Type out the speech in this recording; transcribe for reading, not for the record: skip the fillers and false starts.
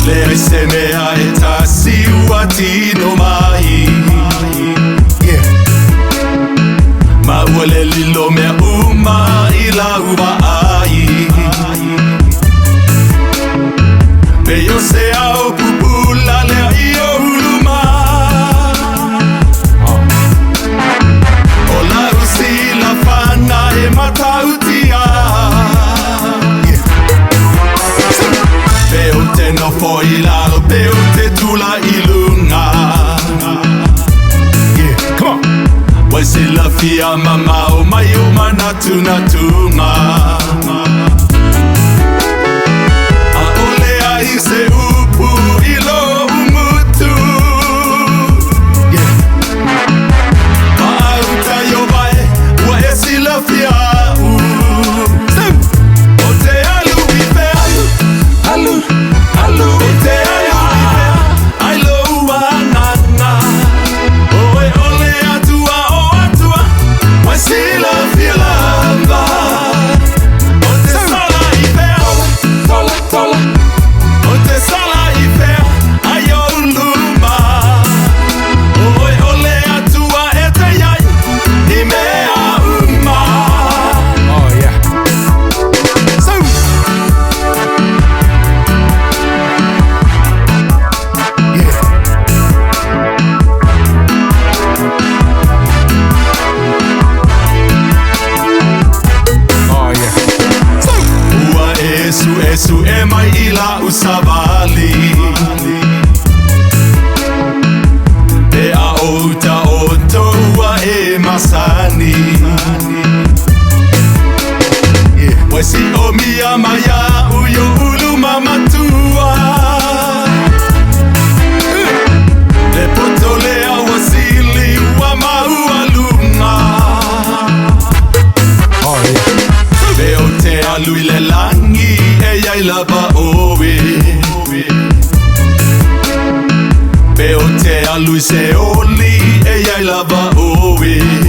Le semea eta siwatino mai Ma wale lilo mea uma ila uba ai Pe yo se au pupula le iyo uluma Ola usi la fana e matautia Te no foi la teu te tula ilunga Come on Wai se la fia mama o mai o manatu natunga A ole ai se upu ilo umutu Mauta yo vai Wa e si la fia O te alu vive alu Alu te ai lo anana Oe ole atua Wai si la fielamba O te sala I fea Tola O te sala I fea Ai o luma Oe ole atua e te iai I mea uma Oh yeah So Esu e mai ila usavali E a outa o toa e masani Wesi o mia maya uyo ulu mamatua Le potolea wasili wa maua luma Veo te alui le langi e lava oe Veo te alui se oli e lava oe